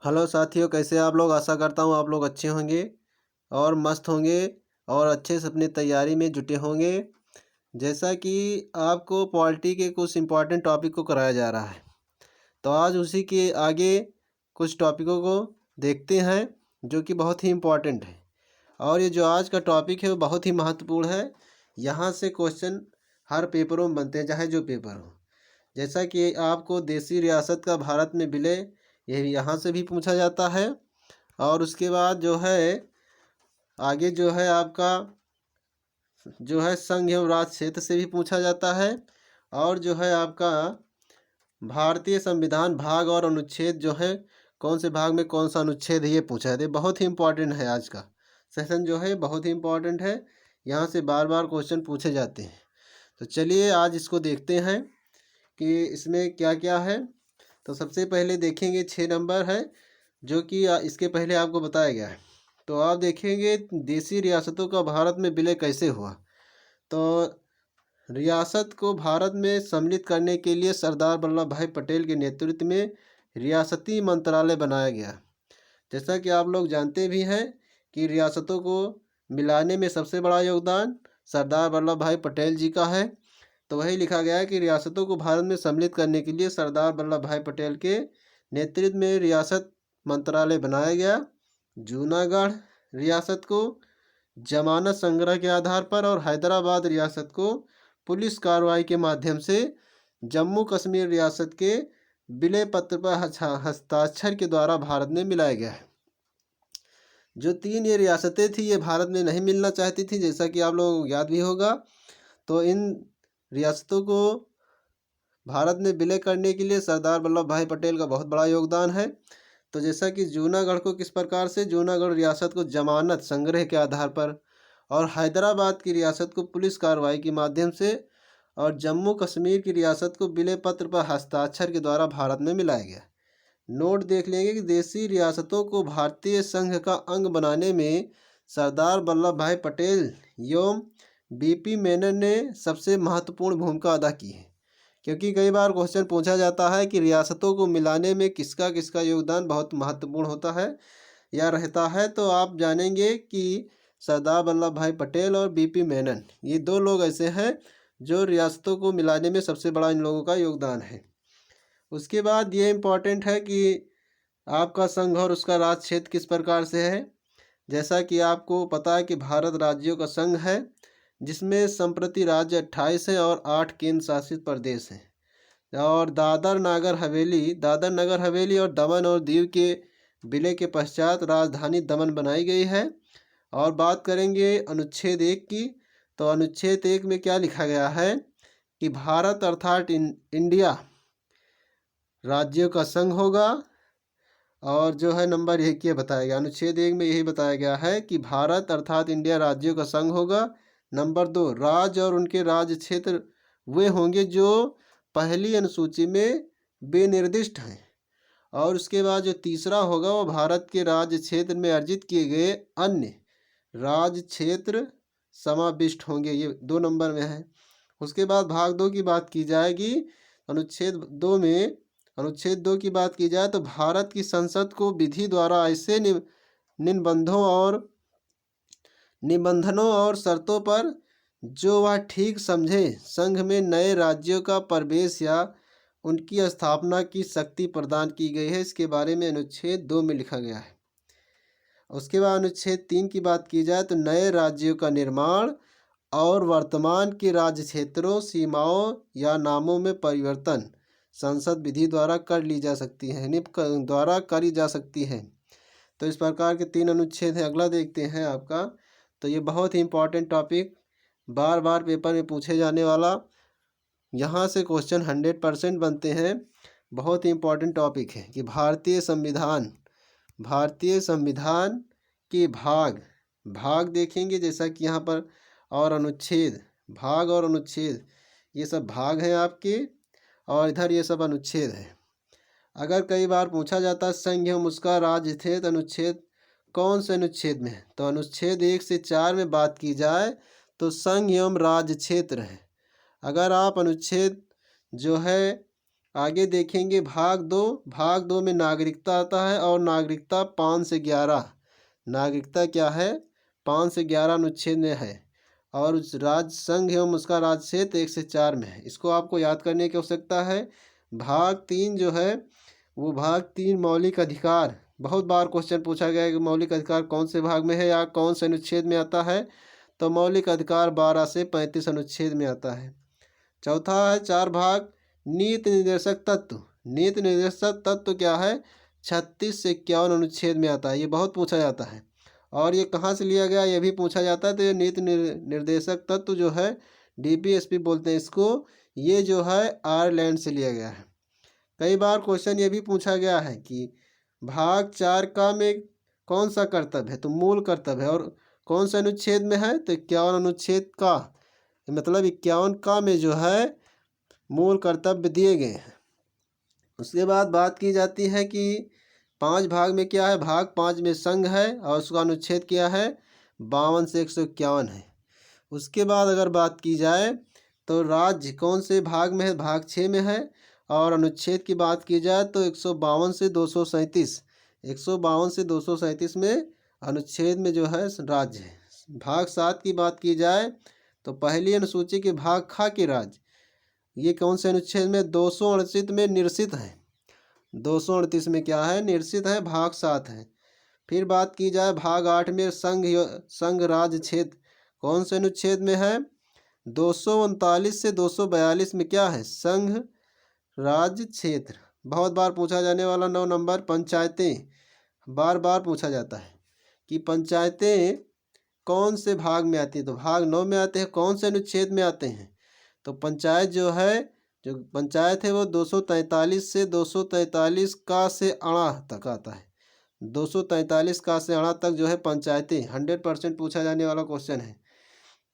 Hello साथियों, कैसे आप लोग। आशा करता हूँ आप लोग अच्छे होंगे और मस्त होंगे और अच्छे से अपनी तैयारी में जुटे होंगे। जैसा कि आपको पॉलिटी के कुछ इम्पोर्टेंट टॉपिक को कराया जा रहा है, तो आज उसी के आगे कुछ टॉपिकों को देखते हैं जो कि बहुत ही इम्पोर्टेंट है। और ये जो आज का टॉपिक है वो बहुत ही महत्वपूर्ण है। यहाँ से क्वेश्चन हर पेपरों में बनते हैं, चाहे जो पेपर हो। जैसा कि आपको देसी रियासत का भारत में विलय, ये यहाँ से भी पूछा जाता है। और उसके बाद जो है आगे जो है आपका जो है संघ एवं राज्य क्षेत्र से भी पूछा जाता है। और जो है आपका भारतीय संविधान भाग और अनुच्छेद जो है, कौन से भाग में कौन सा अनुच्छेद है, ये पूछा है। बहुत ही इंपॉर्टेंट है आज का सेशन जो है, बहुत ही इंपॉर्टेंट है। यहाँ से बार बार क्वेश्चन पूछे जाते हैं। तो चलिए आज इसको देखते हैं कि इसमें क्या क्या है। तो सबसे पहले देखेंगे 6 नंबर है, जो कि इसके पहले आपको बताया गया है। तो आप देखेंगे देसी रियासतों का भारत में विलय कैसे हुआ। तो रियासत को भारत में सम्मिलित करने के लिए सरदार वल्लभ भाई पटेल के नेतृत्व में रियासती मंत्रालय बनाया गया। जैसा कि आप लोग जानते भी हैं कि रियासतों को मिलाने में सबसे बड़ा योगदान सरदार वल्लभ भाई पटेल जी का है। तो वही लिखा गया है कि रियासतों को भारत में सम्मिलित करने के लिए सरदार वल्लभ भाई पटेल के नेतृत्व में रियासत मंत्रालय बनाया गया। जूनागढ़ रियासत को जमानत संग्रह के आधार पर और हैदराबाद रियासत को पुलिस कार्रवाई के माध्यम से जम्मू कश्मीर रियासत के विलय पत्र पर हस्ताक्षर के द्वारा भारत में मिलाया गया है। जो 3 ये रियासतें थी, ये भारत में नहीं मिलना चाहती थी, जैसा कि आप लोगों को याद भी होगा। तो इन रियासतों को भारत में विलय करने के लिए सरदार वल्लभ भाई पटेल का बहुत बड़ा योगदान है। तो जैसा कि जूनागढ़ को किस प्रकार से, जूनागढ़ रियासत को जमानत संग्रह के आधार पर और हैदराबाद की रियासत को पुलिस कार्रवाई के माध्यम से और जम्मू कश्मीर की रियासत को विलय पत्र पर हस्ताक्षर के द्वारा भारत में मिलाया गया। नोट देख लेंगे कि देशी रियासतों को भारतीय संघ का अंग बनाने में सरदार वल्लभ भाई पटेल एवं बीपी मेनन ने सबसे महत्वपूर्ण भूमिका अदा की है। क्योंकि कई बार क्वेश्चन पूछा जाता है कि रियासतों को मिलाने में किसका किसका योगदान बहुत महत्वपूर्ण होता है या रहता है। तो आप जानेंगे कि सरदार वल्लभ भाई पटेल और बीपी मेनन, ये 2 लोग ऐसे हैं जो रियासतों को मिलाने में सबसे बड़ा इन लोगों का योगदान है। उसके बाद ये इम्पोर्टेंट है कि आपका संघ और उसका राज्य क्षेत्र किस प्रकार से है। जैसा कि आपको पता है कि भारत राज्यों का संघ है, जिसमें संप्रति राज्य 28 हैं और 8 केंद्र शासित प्रदेश हैं। और दादर नगर हवेली और दमन और दीव के विलय के पश्चात राजधानी दमन बनाई गई है। और बात करेंगे अनुच्छेद 1 की। तो अनुच्छेद 1 में क्या लिखा गया है कि भारत अर्थात इंडिया राज्यों का संघ होगा। और जो है नंबर 1 ये बताया गया, अनुच्छेद 1 में यही बताया गया है कि भारत अर्थात इंडिया राज्यों का संघ होगा। नंबर 2, राज्य और उनके राज्य क्षेत्र वे होंगे जो पहली अनुसूची में बेनिर्दिष्ट हैं। और उसके बाद जो तीसरा होगा वो भारत के राज्य क्षेत्र में अर्जित किए गए अन्य राज्य क्षेत्र समाविष्ट होंगे, ये 2 नंबर में है। उसके बाद भाग 2 की बात की जाएगी। अनुच्छेद 2 की बात की जाए तो भारत की संसद को विधि द्वारा ऐसे निबंधनों और शर्तों पर जो वह ठीक समझे संघ में नए राज्यों का प्रवेश या उनकी स्थापना की शक्ति प्रदान की गई है, इसके बारे में अनुच्छेद 2 में लिखा गया है। उसके बाद अनुच्छेद 3 की बात की जाए तो नए राज्यों का निर्माण और वर्तमान के राज्य क्षेत्रों, सीमाओं या नामों में परिवर्तन संसद विधि द्वारा कर ली जा सकती है, द्वारा करी जा सकती है। तो इस प्रकार के 3 अनुच्छेद हैं। अगला देखते हैं आपका। तो ये बहुत ही इंपॉर्टेंट टॉपिक, बार बार पेपर में पूछे जाने वाला, यहाँ से क्वेश्चन 100% बनते हैं। बहुत ही इंपॉर्टेंट टॉपिक है कि भारतीय संविधान के भाग देखेंगे, जैसा कि यहाँ पर, और अनुच्छेद, भाग और अनुच्छेद, ये सब भाग हैं आपके, और इधर ये सब अनुच्छेद है। अगर कई बार पूछा जाता है संघ एवं उसका राज्य क्षेत्र अनुच्छेद कौन से अनुच्छेद में है, तो अनुच्छेद 1 से 4 में बात की जाए तो संघ एवं राज्य क्षेत्र है। अगर आप अनुच्छेद जो है आगे देखेंगे भाग दो में नागरिकता आता है और नागरिकता 5 से 11, नागरिकता क्या है 5 से 11 अनुच्छेद में है और उस राज्य संघ एवं उसका राज्य क्षेत्र 1 से 4 में है। इसको आपको याद करने की आवश्यकता है। भाग 3 जो है वो भाग 3 मौलिक अधिकार, बहुत बार क्वेश्चन पूछा गया है कि मौलिक अधिकार कौन से भाग में है या कौन से अनुच्छेद में आता है, तो मौलिक अधिकार 12 से 35 अनुच्छेद में आता है। चौथा है 4 भाग नीति निर्देशक तत्व, नीति निर्देशक तत्व क्या है 36 से 51 अनुच्छेद में आता है। ये बहुत पूछा जाता है और ये कहाँ से लिया गया ये भी पूछा जाता है। तो ये नीति निर्देशक तत्व जो है DPSP बोलते हैं इसको, ये जो है आयरलैंड से लिया गया है। कई बार क्वेश्चन ये भी पूछा गया है कि भाग 4 का में कौन सा कर्तव्य है, तो मूल कर्तव्य है, और कौन से अनुच्छेद में है, तो 51 अनुच्छेद का, मतलब 51 का में जो है मूल कर्तव्य दिए गए हैं। उसके बाद बात की जाती है कि 5 भाग में क्या है, भाग 5 में संघ है और उसका अनुच्छेद क्या है 52 से 151 है। उसके बाद अगर बात की जाए तो राज्य कौन से भाग में है, भाग 6 में है और अनुच्छेद की बात की जाए तो 152 से 237, 152 से 237 में अनुच्छेद में जो है राज्य है। भाग 7 की बात की जाए तो पहली अनुसूची के भाग खा के राज्य, ये कौन से अनुच्छेद में 238 में निर्सित है, 238 में क्या है निर्सित है, भाग 7 है। फिर बात की जाए भाग 8 में संघ राज्य क्षेत्र कौन से अनुच्छेद में है, 239 से 242 में क्या है संघ राज्य क्षेत्र। बहुत बार पूछा जाने वाला 9 नंबर पंचायतें, बार बार पूछा जाता है कि पंचायतें कौन से भाग में आती है, तो भाग 9 में आते हैं। कौन से अनुच्छेद में आते हैं, तो पंचायत जो है, जो पंचायत है वो 243 से 243 का से अणा तक आता है, 243 का से अणा तक जो है पंचायतें, 100% पूछा जाने वाला क्वेश्चन है।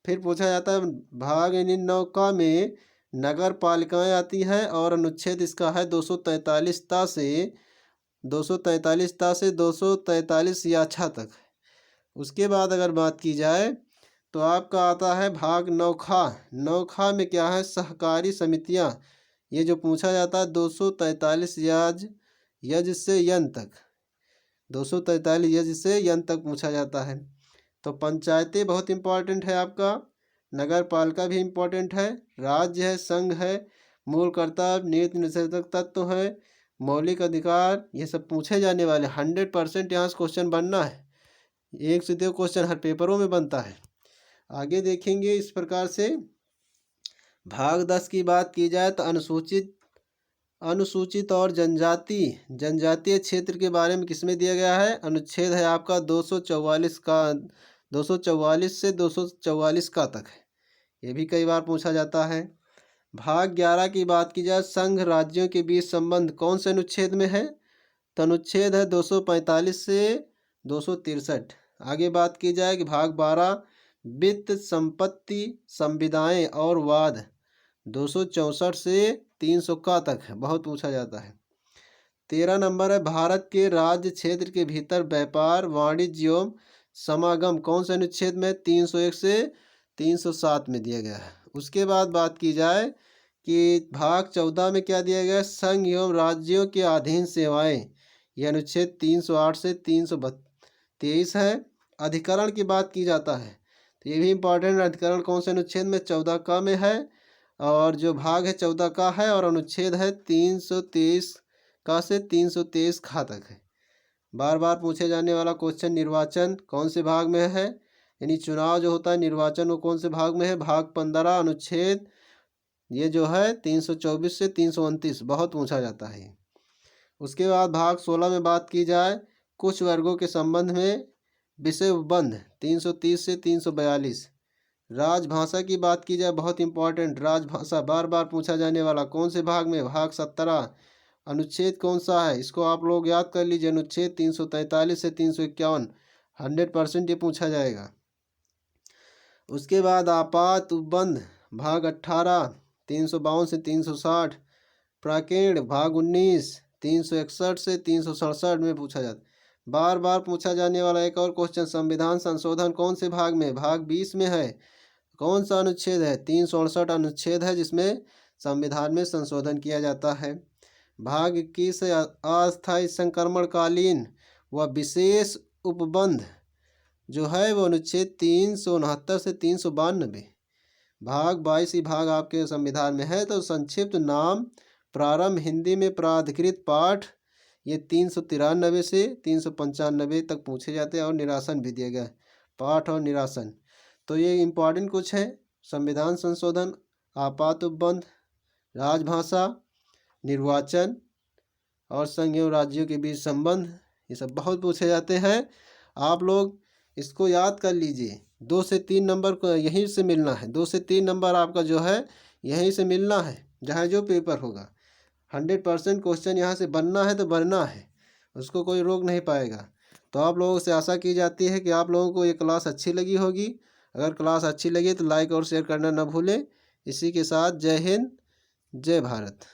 फिर पूछा जाता है भाग यानी 9 का में नगर पालिकाएँ आती है और अनुच्छेद इसका है 243 ता से 243 याछा तक। उसके बाद अगर बात की जाए तो आपका आता है भाग 9 खा, 9 खा में क्या है सहकारी समितियां, ये जो पूछा जाता है 243 यज से यन तक, 243 यज से यन तक पूछा जाता है। तो पंचायतें बहुत इंपॉर्टेंट है आपका, नगर पालिका भी इम्पोर्टेंट है, राज्य है, संघ है, मूल कर्तव्य, नीति निर्देशक तत्व है, मौलिक अधिकार, ये सब पूछे जाने वाले 100% यहाँ से क्वेश्चन बनना है। 1 से 2 क्वेश्चन हर पेपरों में बनता है। आगे देखेंगे इस प्रकार से। भाग 10 की बात की जाए तो अनुसूचित और जनजातीय क्षेत्र के बारे में किसमें दिया गया है, अनुच्छेद है आपका 244 का, 244 से 244 का तक है, ये भी कई बार पूछा जाता है। भाग 11 की बात की जाए संघ राज्यों के बीच संबंध कौन से अनुच्छेद में है, तो अनुच्छेद है 245 से 263। आगे बात की जाए कि भाग 12 वित्त संपत्ति संविदाएं और वाद 264 से 300 का तक है, बहुत पूछा जाता है। 13 नंबर है भारत के राज्य क्षेत्र के भीतर व्यापार वाणिज्य एवं समागम कौन से अनुच्छेद में 301 से 307 में दिया गया है। उसके बाद बात की जाए कि भाग 14 में क्या दिया गया है संघ एवं राज्यों के अधीन सेवाएं, यह अनुच्छेद 308 से 323 है। अधिकरण की बात की जाता है तो ये भी इम्पोर्टेंट, अधिकरण कौन से अनुच्छेद में 14 का में है और जो भाग है 14 का है और अनुच्छेद है 323 का से 323 खा तक है। बार बार पूछे जाने वाला क्वेश्चन निर्वाचन कौन से भाग में है, यानी चुनाव जो होता है निर्वाचन वो कौन से भाग में है, भाग 15 अनुच्छेद ये जो है 324 से 329, बहुत पूछा जाता है। उसके बाद भाग 16 में बात की जाए कुछ वर्गों के संबंध में विषय उपबंध 330 से 342। राजभाषा की बात की जाए बहुत इंपॉर्टेंट, राजभाषा बार बार पूछा जाने वाला कौन से भाग में, भाग 17 अनुच्छेद कौन सा है, इसको आप लोग याद कर लीजिए, अनुच्छेद 343 से 351, 100% ये पूछा जाएगा। उसके बाद आपात उपबंध भाग 18 352 से 360, प्राकेण भाग 19 361 से 367 में पूछा जाता है। बार बार पूछा जाने वाला एक और क्वेश्चन संविधान संशोधन कौन से भाग में, भाग 20 में है, कौन सा अनुच्छेद है 368 अनुच्छेद है जिसमें संविधान में संशोधन किया जाता है। भाग 21 अस्थायी संक्रमणकालीन व विशेष उपबंध जो है वो अनुच्छेद 369 से 392। भाग 22 ही भाग आपके संविधान में है। तो संक्षिप्त नाम प्रारंभ हिंदी में प्राधिकृत पाठ ये 393 से 395 तक पूछे जाते हैं और निरासन भी दिया गया है, पाठ और निरासन। तो ये इम्पॉर्टेंट कुछ है। संविधान संशोधन, आपात उपबंध, राजभाषा, निर्वाचन और संघ एवं राज्यों के बीच संबंध, ये सब बहुत पूछे जाते हैं। आप लोग इसको याद कर लीजिए। 2 से 3 नंबर को यहीं से मिलना है। 2 से 3 नंबर आपका जो है यहीं से मिलना है, जहाँ जो पेपर होगा। 100% क्वेश्चन यहाँ से बनना है तो बनना है, उसको कोई रोक नहीं पाएगा। तो आप लोगों से आशा की जाती है कि आप लोगों को ये क्लास अच्छी लगी होगी। अगर क्लास अच्छी लगी तो लाइक और शेयर करना न भूलें। इसी के साथ जय हिंद, जय भारत।